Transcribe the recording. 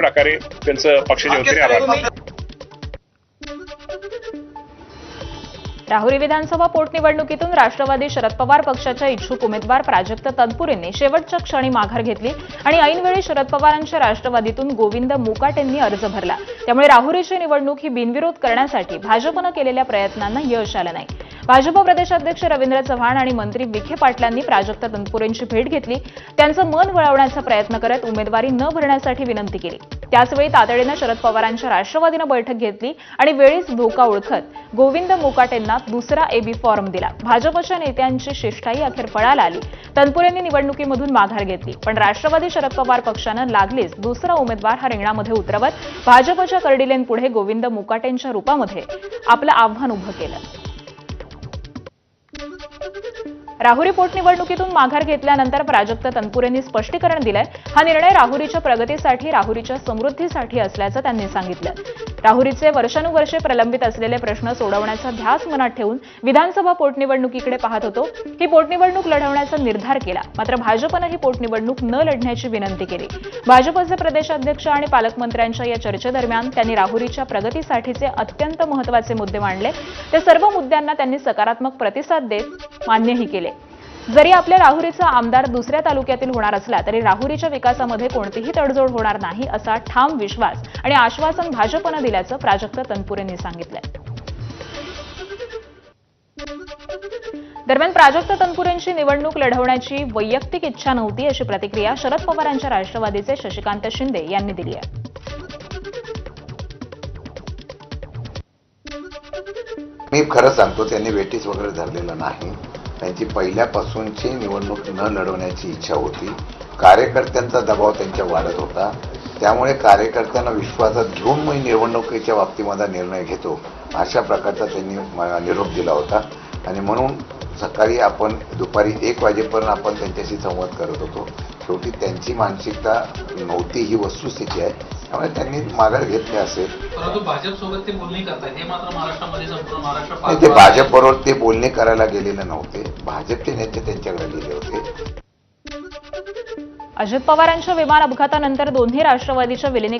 प्रकारे त्यांचं पक्षाच्या वतीने आभार. राहुरी विधानसभा पोटनिवडणुकीतून राष्ट्रवादी शरद पवार पक्षाच्या इच्छुक उमेदवार प्राजक्त तनपुरेंनी शेवटच्या क्षणी माघार घेतली आणि ऐनवेळी शरद पवारांच्या राष्ट्रवादीतून गोविंद मुकाटेंनी अर्ज भरला. त्यामुळे राहुरीची निवडणूक ही बिनविरोध करण्यासाठी भाजपनं केलेल्या प्रयत्नांना यश आलं नाही. भाजप प्रदेशाध्यक्ष रवींद्र चव्हाण आणि मंत्री विखे पाटलांनी प्राजक्त तनपुरेंची भेट घेतली. त्यांचं मन वळवण्याचा प्रयत्न करत उमेदवारी न भरण्यासाठी विनंती केली. त्याचवेळी तातडीनं शरद पवारांच्या राष्ट्रवादीनं बैठक घेतली आणि वेळीच धोका ओळखत गोविंद मुकाटेंना दुसरा एबी फॉर्म दिला. भाजपच्या नेत्यांची शिष्टाई अखेर फळाला आली. तनपुरेंनी निवडणुकीमधून माघार घेतली, पण राष्ट्रवादी शरद पवार पक्षानं लागलीच दुसरा उमेदवार हा रिंगणामध्ये उतरवत भाजपच्या कर्डिलेंपुढे गोविंद मुकाटेंच्या रूपामध्ये आपलं आव्हान उभं केलं. राहुरी पोटनिवडणुकीतून माघार घेतल्यानंतर प्राजक्त तनपुरेंनी स्पष्टीकरण दिलंय. हा निर्णय राहुरीच्या प्रगतीसाठी, राहुरीच्या समृद्धीसाठी असल्याचं त्यांनी सांगितलं. राहुरीचे वर्षानुवर्षे प्रलंबित असलेले प्रश्न सोडवण्याचा ध्यास मनात ठेवून विधानसभा पोटनिवडणुकीकडे पाहत होतो. ही पोटनिवडणूक लढवण्याचा निर्धार केला, मात्र भाजपनं ही पोटनिवडणूक न लढण्याची विनंती केली. भाजपचे प्रदेशाध्यक्ष आणि पालकमंत्र्यांच्या या चर्चेदरम्यान त्यांनी राहुरीच्या प्रगतीसाठीचे अत्यंत महत्त्वाचे मुद्दे मांडले. त्या सर्व मुद्द्यांना त्यांनी सकारात्मक प्रतिसाद देत मान्यही केले. जरी आपल्या राहुरीचा आमदार दुसऱ्या तालुक्यातील होणार असला तरी राहुरीच्या विकासामध्ये कोणतीही तडजोड होणार नाही असा ठाम विश्वास आणि आश्वासन भाजपनं दिल्याचं प्राजक्त तनपुरेंनी सांगितलंय. दरम्यान प्राजक्त तनपुरेंची निवडणूक लढवण्याची वैयक्तिक इच्छा नव्हती अशी प्रतिक्रिया शरद पवारांच्या राष्ट्रवादीचे शशिकांत शिंदे यांनी दिली आहे. मी खरं सांगतो, त्यांनी वेटीस वगैरे धरलेलं नाही. त्यांची पहिल्यापासूनची निवडणूक न लढवण्याची इच्छा होती. कार्यकर्त्यांचा दबाव त्यांच्या वाढत होता. त्यामुळे कार्यकर्त्यांना विश्वासात घेऊन मी निवडणुकीच्या बाबतीमध्ये निर्णय घेतो अशा प्रकारचा त्यांनी निरोप दिला होता. आणि म्हणून सकाळी आपण दुपारी 1 वाजेपर्यंत आपण त्यांच्याशी संवाद करत होतो. शेवटी त्यांची मानसिकता नव्हती ही वस्तुस्थिती आहे. त्यामुळे त्यांनी माघार घेतली असेल. परंतु भाजपसोबत ते बोलणी करतात हे मात्र महाराष्ट्रामध्ये संपूर्ण महाराष्ट्र ते भाजपबरोबर ते बोलणे करायला गेलेले नव्हते. भाजपचे नेते त्यांच्याकडे गेले होते. अजित पवारांच्या विमान अपघातानंतर दोन्ही राष्ट्रवादीच्या विलिनीकरण